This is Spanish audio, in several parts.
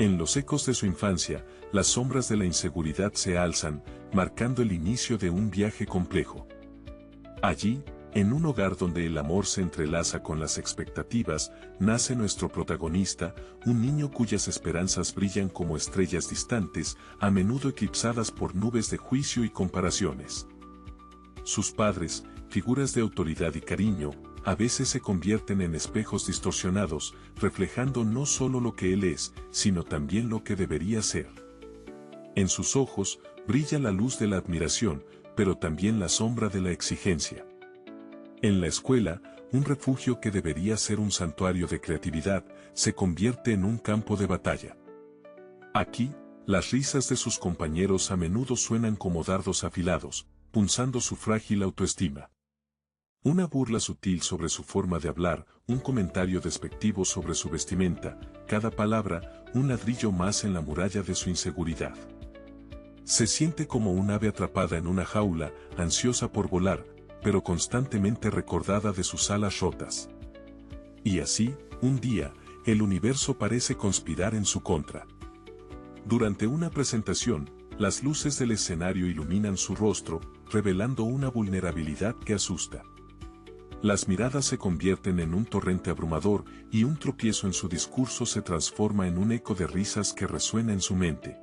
En los ecos de su infancia, las sombras de la inseguridad se alzan, marcando el inicio de un viaje complejo. Allí, en un hogar donde el amor se entrelaza con las expectativas, nace nuestro protagonista, un niño cuyas esperanzas brillan como estrellas distantes, a menudo eclipsadas por nubes de juicio y comparaciones. Sus padres, figuras de autoridad y cariño, a veces se convierten en espejos distorsionados, reflejando no solo lo que él es, sino también lo que debería ser. En sus ojos, brilla la luz de la admiración, pero también la sombra de la exigencia. En la escuela, un refugio que debería ser un santuario de creatividad, se convierte en un campo de batalla. Aquí, las risas de sus compañeros a menudo suenan como dardos afilados, punzando su frágil autoestima. Una burla sutil sobre su forma de hablar, un comentario despectivo sobre su vestimenta, cada palabra, un ladrillo más en la muralla de su inseguridad. Se siente como un ave atrapada en una jaula, ansiosa por volar, pero constantemente recordada de sus alas rotas. Y así, un día, el universo parece conspirar en su contra. Durante una presentación, las luces del escenario iluminan su rostro, revelando una vulnerabilidad que asusta. Las miradas se convierten en un torrente abrumador y un tropiezo en su discurso se transforma en un eco de risas que resuena en su mente.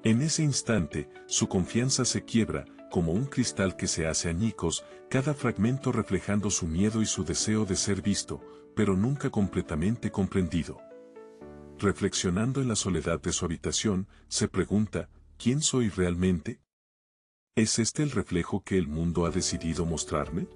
En ese instante, su confianza se quiebra, como un cristal que se hace añicos, cada fragmento reflejando su miedo y su deseo de ser visto, pero nunca completamente comprendido. Reflexionando en la soledad de su habitación, se pregunta, ¿quién soy realmente? ¿Es este el reflejo que el mundo ha decidido mostrarme?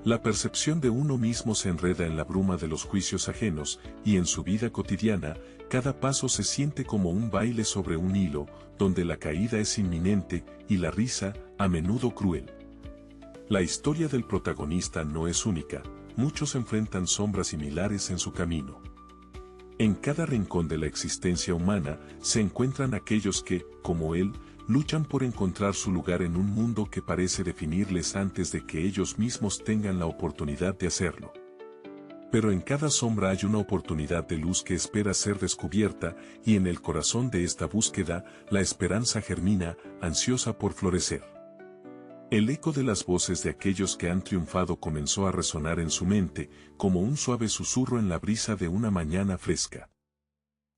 La percepción de uno mismo se enreda en la bruma de los juicios ajenos, y en su vida cotidiana, cada paso se siente como un baile sobre un hilo, donde la caída es inminente y la risa, a menudo cruel. La historia del protagonista no es única, muchos enfrentan sombras similares en su camino. En cada rincón de la existencia humana se encuentran aquellos que, como él, luchan por encontrar su lugar en un mundo que parece definirles antes de que ellos mismos tengan la oportunidad de hacerlo. Pero en cada sombra hay una oportunidad de luz que espera ser descubierta, y en el corazón de esta búsqueda, la esperanza germina, ansiosa por florecer. El eco de las voces de aquellos que han triunfado comenzó a resonar en su mente, como un suave susurro en la brisa de una mañana fresca.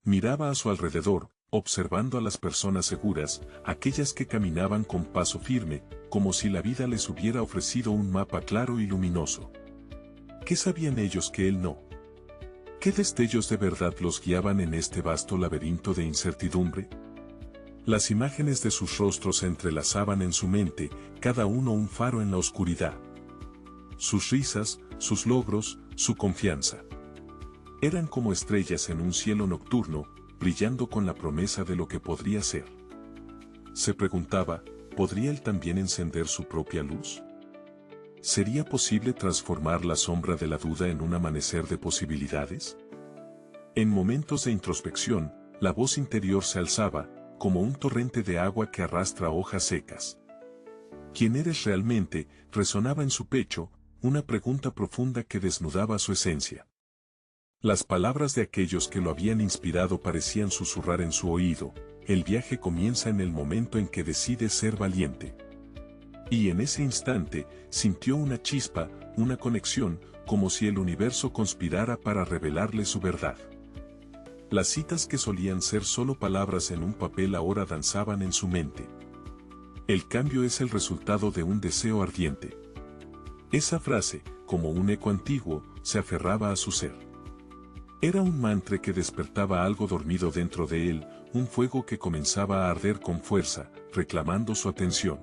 Miraba a su alrededor, observando a las personas seguras, aquellas que caminaban con paso firme, como si la vida les hubiera ofrecido un mapa claro y luminoso. ¿Qué sabían ellos que él no? ¿Qué destellos de verdad los guiaban en este vasto laberinto de incertidumbre? Las imágenes de sus rostros se entrelazaban en su mente, cada uno un faro en la oscuridad. Sus risas, sus logros, su confianza. Eran como estrellas en un cielo nocturno, brillando con la promesa de lo que podría ser. Se preguntaba, ¿podría él también encender su propia luz? ¿Sería posible transformar la sombra de la duda en un amanecer de posibilidades? En momentos de introspección, la voz interior se alzaba, como un torrente de agua que arrastra hojas secas. ¿Quién eres realmente? Resonaba en su pecho, una pregunta profunda que desnudaba su esencia. Las palabras de aquellos que lo habían inspirado parecían susurrar en su oído, el viaje comienza en el momento en que decides ser valiente. Y en ese instante, sintió una chispa, una conexión, como si el universo conspirara para revelarle su verdad. Las citas que solían ser solo palabras en un papel ahora danzaban en su mente. El cambio es el resultado de un deseo ardiente. Esa frase, como un eco antiguo, se aferraba a su ser. Era un mantra que despertaba algo dormido dentro de él, un fuego que comenzaba a arder con fuerza, reclamando su atención.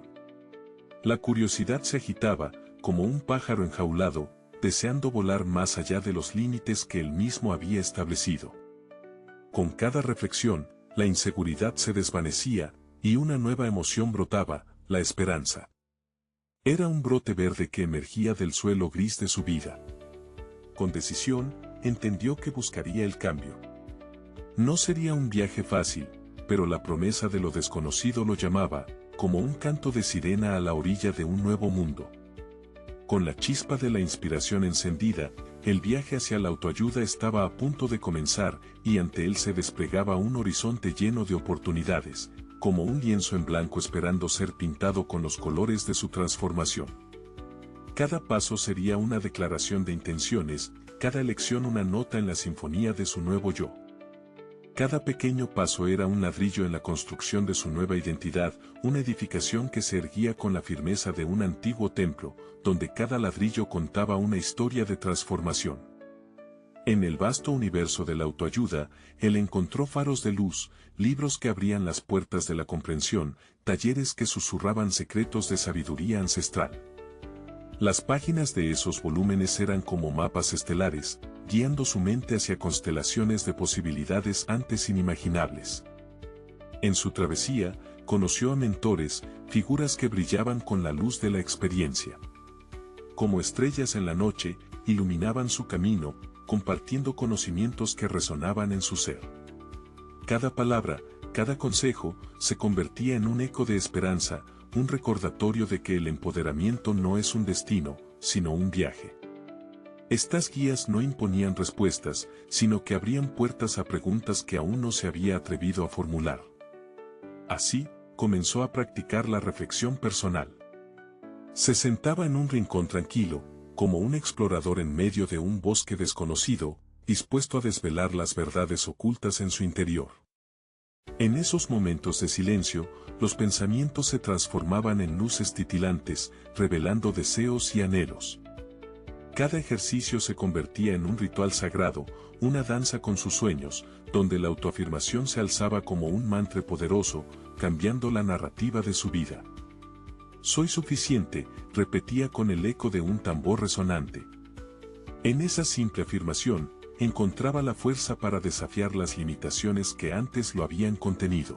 La curiosidad se agitaba, como un pájaro enjaulado, deseando volar más allá de los límites que él mismo había establecido. Con cada reflexión, la inseguridad se desvanecía, y una nueva emoción brotaba, la esperanza. Era un brote verde que emergía del suelo gris de su vida. Con decisión, entendió que buscaría el cambio. No sería un viaje fácil, pero la promesa de lo desconocido lo llamaba, como un canto de sirena a la orilla de un nuevo mundo. Con la chispa de la inspiración encendida, el viaje hacia la autoayuda estaba a punto de comenzar y ante él se desplegaba un horizonte lleno de oportunidades, como un lienzo en blanco esperando ser pintado con los colores de su transformación. Cada paso sería una declaración de intenciones, cada elección una nota en la sinfonía de su nuevo yo. Cada pequeño paso era un ladrillo en la construcción de su nueva identidad, una edificación que se erguía con la firmeza de un antiguo templo, donde cada ladrillo contaba una historia de transformación. En el vasto universo de la autoayuda, él encontró faros de luz, libros que abrían las puertas de la comprensión, talleres que susurraban secretos de sabiduría ancestral. Las páginas de esos volúmenes eran como mapas estelares, guiando su mente hacia constelaciones de posibilidades antes inimaginables. En su travesía, conoció a mentores, figuras que brillaban con la luz de la experiencia. Como estrellas en la noche, iluminaban su camino, compartiendo conocimientos que resonaban en su ser. Cada palabra, cada consejo, se convertía en un eco de esperanza, un recordatorio de que el empoderamiento no es un destino, sino un viaje. Estas guías no imponían respuestas, sino que abrían puertas a preguntas que aún no se había atrevido a formular. Así, comenzó a practicar la reflexión personal. Se sentaba en un rincón tranquilo, como un explorador en medio de un bosque desconocido, dispuesto a desvelar las verdades ocultas en su interior. En esos momentos de silencio, los pensamientos se transformaban en luces titilantes, revelando deseos y anhelos. Cada ejercicio se convertía en un ritual sagrado, una danza con sus sueños, donde la autoafirmación se alzaba como un mantra poderoso, cambiando la narrativa de su vida. Soy suficiente, repetía con el eco de un tambor resonante. En esa simple afirmación, encontraba la fuerza para desafiar las limitaciones que antes lo habían contenido.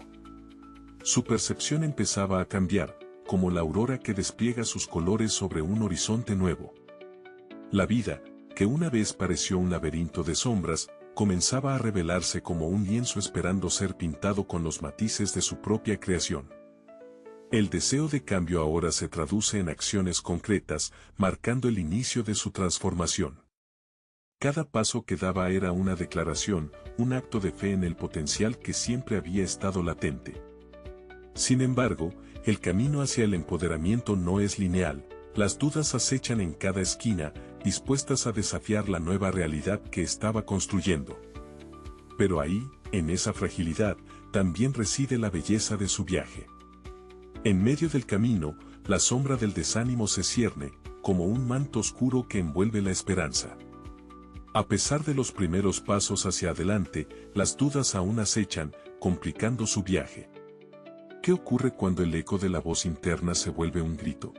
Su percepción empezaba a cambiar, como la aurora que despliega sus colores sobre un horizonte nuevo. La vida, que una vez pareció un laberinto de sombras, comenzaba a revelarse como un lienzo esperando ser pintado con los matices de su propia creación. El deseo de cambio ahora se traduce en acciones concretas, marcando el inicio de su transformación. Cada paso que daba era una declaración, un acto de fe en el potencial que siempre había estado latente. Sin embargo, el camino hacia el empoderamiento no es lineal. Las dudas acechan en cada esquina, dispuestas a desafiar la nueva realidad que estaba construyendo. Pero ahí, en esa fragilidad, también reside la belleza de su viaje. En medio del camino, la sombra del desánimo se cierne, como un manto oscuro que envuelve la esperanza. A pesar de los primeros pasos hacia adelante, las dudas aún acechan, complicando su viaje. ¿Qué ocurre cuando el eco de la voz interna se vuelve un grito?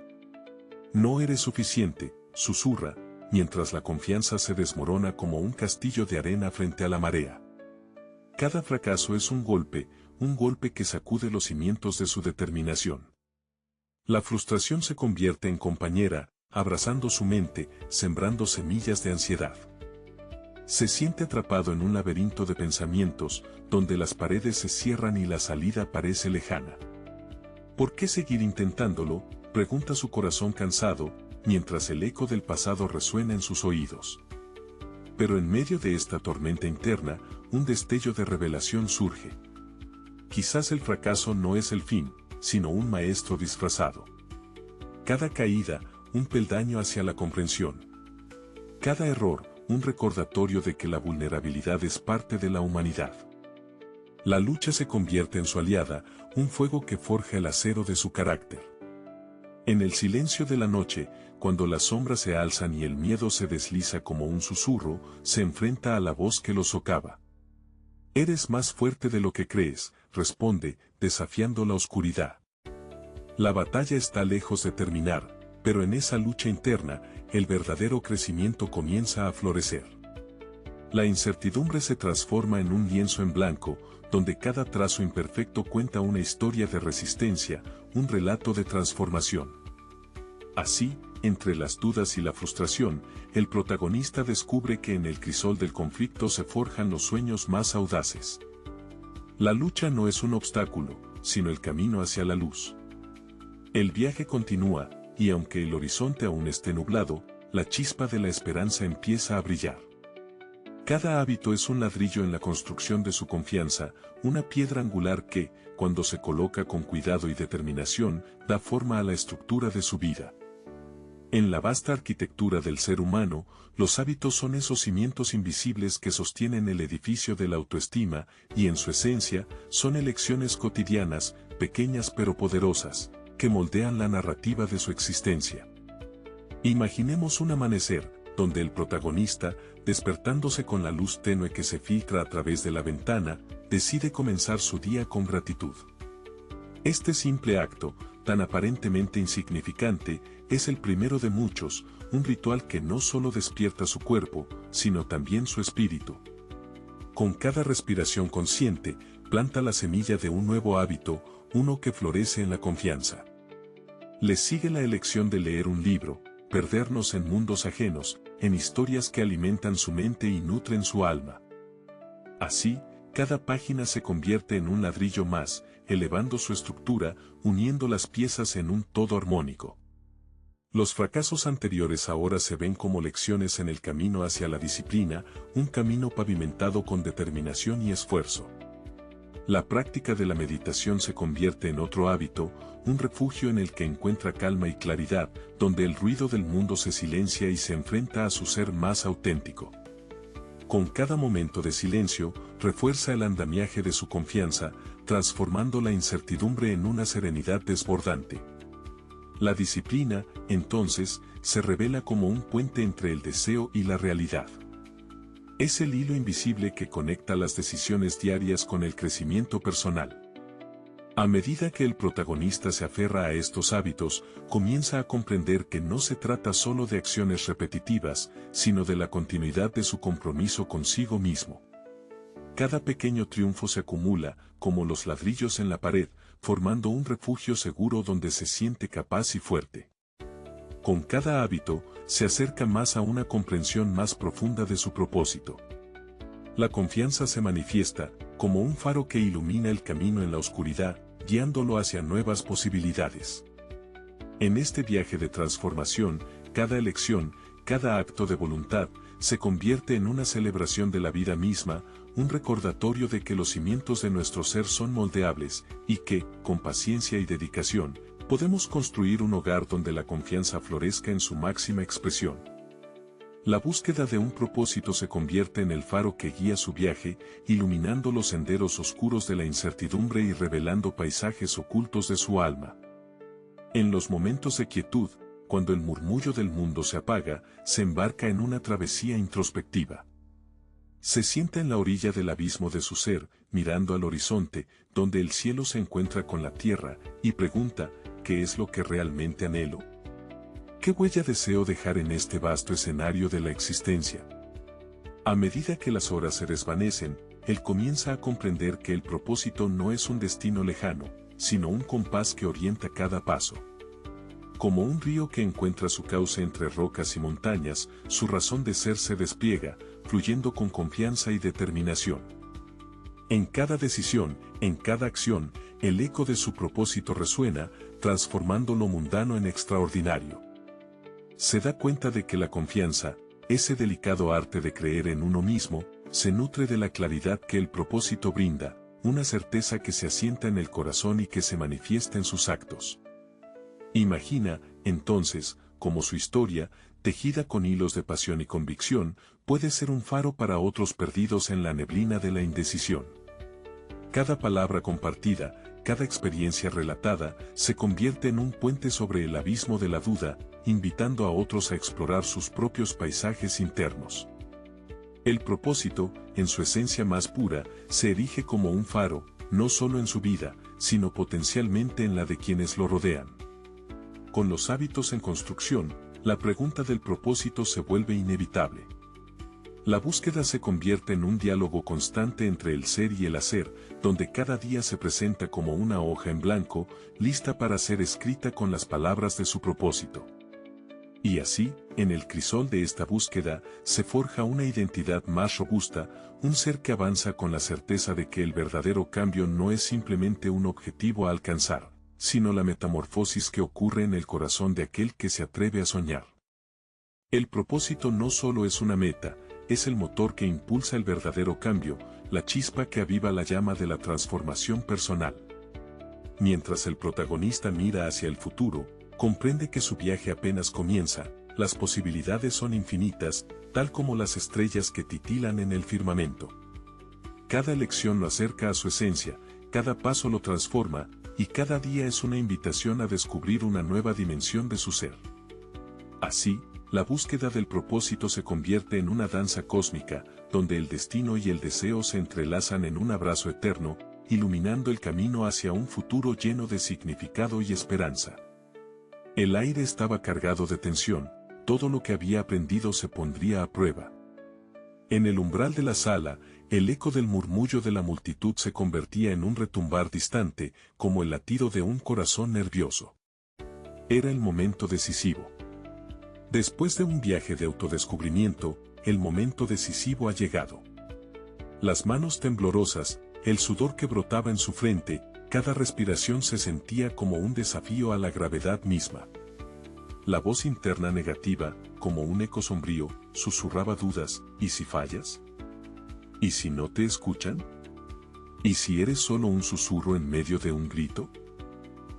No eres suficiente, susurra, mientras la confianza se desmorona como un castillo de arena frente a la marea. Cada fracaso es un golpe que sacude los cimientos de su determinación. La frustración se convierte en compañera, abrazando su mente, sembrando semillas de ansiedad. Se siente atrapado en un laberinto de pensamientos, donde las paredes se cierran y la salida parece lejana. ¿Por qué seguir intentándolo?, pregunta su corazón cansado, mientras el eco del pasado resuena en sus oídos. Pero en medio de esta tormenta interna, un destello de revelación surge. Quizás el fracaso no es el fin, sino un maestro disfrazado. Cada caída, un peldaño hacia la comprensión. Cada error, un recordatorio de que la vulnerabilidad es parte de la humanidad. La lucha se convierte en su aliada, un fuego que forja el acero de su carácter. En el silencio de la noche, cuando las sombras se alzan y el miedo se desliza como un susurro, se enfrenta a la voz que lo socava. Eres más fuerte de lo que crees, responde, desafiando la oscuridad. La batalla está lejos de terminar, pero en esa lucha interna, el verdadero crecimiento comienza a florecer. La incertidumbre se transforma en un lienzo en blanco, donde cada trazo imperfecto cuenta una historia de resistencia, un relato de transformación. Así, entre las dudas y la frustración, el protagonista descubre que en el crisol del conflicto se forjan los sueños más audaces. La lucha no es un obstáculo, sino el camino hacia la luz. El viaje continúa, y aunque el horizonte aún esté nublado, la chispa de la esperanza empieza a brillar. Cada hábito es un ladrillo en la construcción de su confianza, una piedra angular que, cuando se coloca con cuidado y determinación, da forma a la estructura de su vida. En la vasta arquitectura del ser humano, los hábitos son esos cimientos invisibles que sostienen el edificio de la autoestima, y en su esencia, son elecciones cotidianas, pequeñas pero poderosas, que moldean la narrativa de su existencia. Imaginemos un amanecer, donde el protagonista, despertándose con la luz tenue que se filtra a través de la ventana, decide comenzar su día con gratitud. Este simple acto, tan aparentemente insignificante, es el primero de muchos, un ritual que no solo despierta su cuerpo, sino también su espíritu. Con cada respiración consciente, planta la semilla de un nuevo hábito, uno que florece en la confianza. Le sigue la elección de leer un libro, perdernos en mundos ajenos, en historias que alimentan su mente y nutren su alma. Así, cada página se convierte en un ladrillo más, elevando su estructura, uniendo las piezas en un todo armónico. Los fracasos anteriores ahora se ven como lecciones en el camino hacia la disciplina, un camino pavimentado con determinación y esfuerzo. La práctica de la meditación se convierte en otro hábito, un refugio en el que encuentra calma y claridad, donde el ruido del mundo se silencia y se enfrenta a su ser más auténtico. Con cada momento de silencio, refuerza el andamiaje de su confianza, transformando la incertidumbre en una serenidad desbordante. La disciplina, entonces, se revela como un puente entre el deseo y la realidad. Es el hilo invisible que conecta las decisiones diarias con el crecimiento personal. A medida que el protagonista se aferra a estos hábitos, comienza a comprender que no se trata solo de acciones repetitivas, sino de la continuidad de su compromiso consigo mismo. Cada pequeño triunfo se acumula, como los ladrillos en la pared, formando un refugio seguro donde se siente capaz y fuerte. Con cada hábito, se acerca más a una comprensión más profunda de su propósito. La confianza se manifiesta, como un faro que ilumina el camino en la oscuridad, guiándolo hacia nuevas posibilidades. En este viaje de transformación, cada elección, cada acto de voluntad, se convierte en una celebración de la vida misma, un recordatorio de que los cimientos de nuestro ser son moldeables, y que, con paciencia y dedicación, podemos construir un hogar donde la confianza florezca en su máxima expresión. La búsqueda de un propósito se convierte en el faro que guía su viaje, iluminando los senderos oscuros de la incertidumbre y revelando paisajes ocultos de su alma. En los momentos de quietud, cuando el murmullo del mundo se apaga, se embarca en una travesía introspectiva. Se sienta en la orilla del abismo de su ser, mirando al horizonte, donde el cielo se encuentra con la tierra, y pregunta, ¿qué es lo que realmente anhelo? ¿Qué huella deseo dejar en este vasto escenario de la existencia? A medida que las horas se desvanecen, él comienza a comprender que el propósito no es un destino lejano, sino un compás que orienta cada paso. Como un río que encuentra su cauce entre rocas y montañas, su razón de ser se despliega, fluyendo con confianza y determinación. En cada decisión, en cada acción, el eco de su propósito resuena, transformando lo mundano en extraordinario. Se da cuenta de que la confianza, ese delicado arte de creer en uno mismo, se nutre de la claridad que el propósito brinda, una certeza que se asienta en el corazón y que se manifiesta en sus actos. Imagina, entonces, cómo su historia, tejida con hilos de pasión y convicción, puede ser un faro para otros perdidos en la neblina de la indecisión. Cada palabra compartida, cada experiencia relatada, se convierte en un puente sobre el abismo de la duda, invitando a otros a explorar sus propios paisajes internos. El propósito, en su esencia más pura, se erige como un faro, no solo en su vida, sino potencialmente en la de quienes lo rodean. Con los hábitos en construcción, la pregunta del propósito se vuelve inevitable. La búsqueda se convierte en un diálogo constante entre el ser y el hacer, donde cada día se presenta como una hoja en blanco, lista para ser escrita con las palabras de su propósito. Y así, en el crisol de esta búsqueda, se forja una identidad más robusta, un ser que avanza con la certeza de que el verdadero cambio no es simplemente un objetivo a alcanzar, sino la metamorfosis que ocurre en el corazón de aquel que se atreve a soñar. El propósito no solo es una meta, es el motor que impulsa el verdadero cambio, la chispa que aviva la llama de la transformación personal. Mientras el protagonista mira hacia el futuro, comprende que su viaje apenas comienza, las posibilidades son infinitas, tal como las estrellas que titilan en el firmamento. Cada elección lo acerca a su esencia, cada paso lo transforma, y cada día es una invitación a descubrir una nueva dimensión de su ser. Así, la búsqueda del propósito se convierte en una danza cósmica, donde el destino y el deseo se entrelazan en un abrazo eterno, iluminando el camino hacia un futuro lleno de significado y esperanza. El aire estaba cargado de tensión, todo lo que había aprendido se pondría a prueba. En el umbral de la sala, el eco del murmullo de la multitud se convertía en un retumbar distante, como el latido de un corazón nervioso. Era el momento decisivo. Después de un viaje de autodescubrimiento, el momento decisivo ha llegado. Las manos temblorosas, el sudor que brotaba en su frente, cada respiración se sentía como un desafío a la gravedad misma. La voz interna negativa, como un eco sombrío, susurraba dudas: ¿y si fallas? ¿Y si no te escuchan? ¿Y si eres solo un susurro en medio de un grito?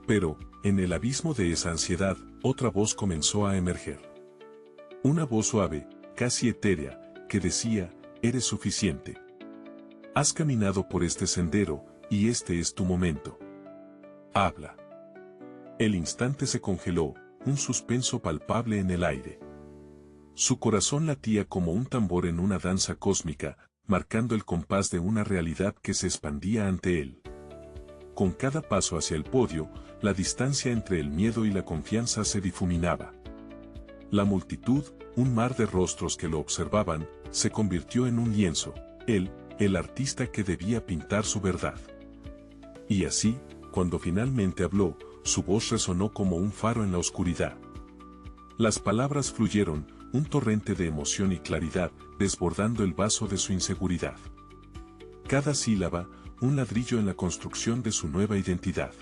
Pero, en el abismo de esa ansiedad, otra voz comenzó a emerger. Una voz suave, casi etérea, que decía: eres suficiente. Has caminado por este sendero, y este es tu momento. Habla. El instante se congeló, un suspenso palpable en el aire. Su corazón latía como un tambor en una danza cósmica, marcando el compás de una realidad que se expandía ante él. Con cada paso hacia el podio, la distancia entre el miedo y la confianza se difuminaba. La multitud, un mar de rostros que lo observaban, se convirtió en un lienzo, él, el artista que debía pintar su verdad. Y así, cuando finalmente habló, su voz resonó como un faro en la oscuridad. Las palabras fluyeron, un torrente de emoción y claridad, desbordando el vaso de su inseguridad. Cada sílaba, un ladrillo en la construcción de su nueva identidad.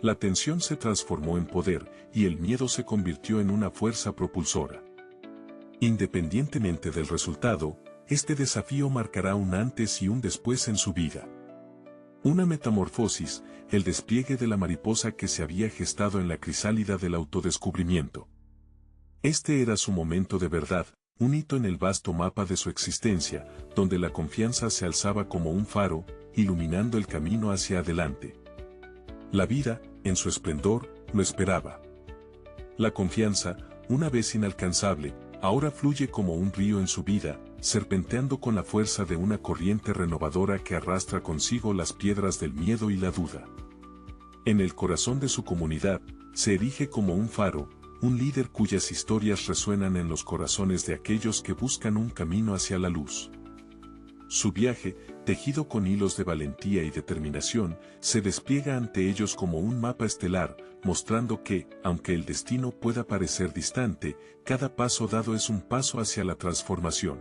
La tensión se transformó en poder, y el miedo se convirtió en una fuerza propulsora. Independientemente del resultado, este desafío marcará un antes y un después en su vida. Una metamorfosis, el despliegue de la mariposa que se había gestado en la crisálida del autodescubrimiento. Este era su momento de verdad, un hito en el vasto mapa de su existencia, donde la confianza se alzaba como un faro, iluminando el camino hacia adelante. La vida, en su esplendor, lo esperaba. La confianza, una vez inalcanzable, ahora fluye como un río en su vida, serpenteando con la fuerza de una corriente renovadora que arrastra consigo las piedras del miedo y la duda. En el corazón de su comunidad, se erige como un faro, un líder cuyas historias resuenan en los corazones de aquellos que buscan un camino hacia la luz. Su viaje, tejido con hilos de valentía y determinación, se despliega ante ellos como un mapa estelar, mostrando que, aunque el destino pueda parecer distante, cada paso dado es un paso hacia la transformación.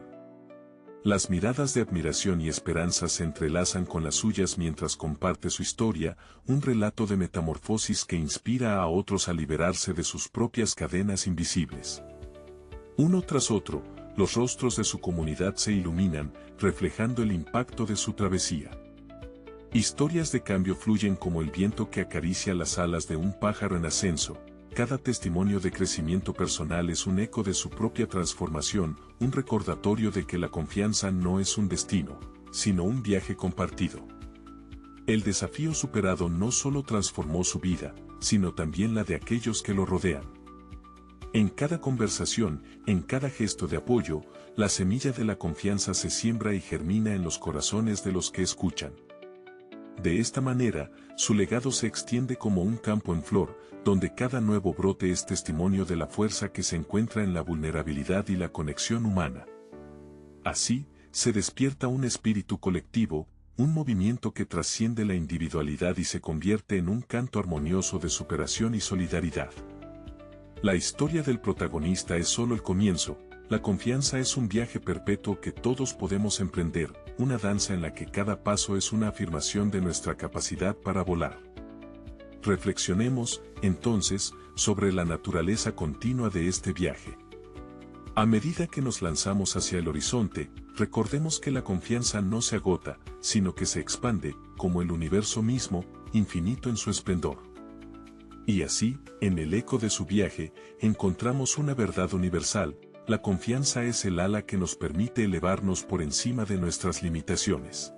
Las miradas de admiración y esperanza se entrelazan con las suyas mientras comparte su historia, un relato de metamorfosis que inspira a otros a liberarse de sus propias cadenas invisibles. Uno tras otro, los rostros de su comunidad se iluminan, reflejando el impacto de su travesía. Historias de cambio fluyen como el viento que acaricia las alas de un pájaro en ascenso. Cada testimonio de crecimiento personal es un eco de su propia transformación, un recordatorio de que la confianza no es un destino, sino un viaje compartido. El desafío superado no solo transformó su vida, sino también la de aquellos que lo rodean. En cada conversación, en cada gesto de apoyo, la semilla de la confianza se siembra y germina en los corazones de los que escuchan. De esta manera, su legado se extiende como un campo en flor, donde cada nuevo brote es testimonio de la fuerza que se encuentra en la vulnerabilidad y la conexión humana. Así, se despierta un espíritu colectivo, un movimiento que trasciende la individualidad y se convierte en un canto armonioso de superación y solidaridad. La historia del protagonista es solo el comienzo. La confianza es un viaje perpetuo que todos podemos emprender, una danza en la que cada paso es una afirmación de nuestra capacidad para volar. Reflexionemos, entonces, sobre la naturaleza continua de este viaje. A medida que nos lanzamos hacia el horizonte, recordemos que la confianza no se agota, sino que se expande, como el universo mismo, infinito en su esplendor. Y así, en el eco de su viaje, encontramos una verdad universal: la confianza es el ala que nos permite elevarnos por encima de nuestras limitaciones.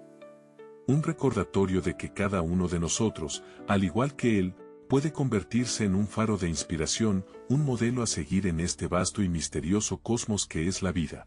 Un recordatorio de que cada uno de nosotros, al igual que él, puede convertirse en un faro de inspiración, un modelo a seguir en este vasto y misterioso cosmos que es la vida.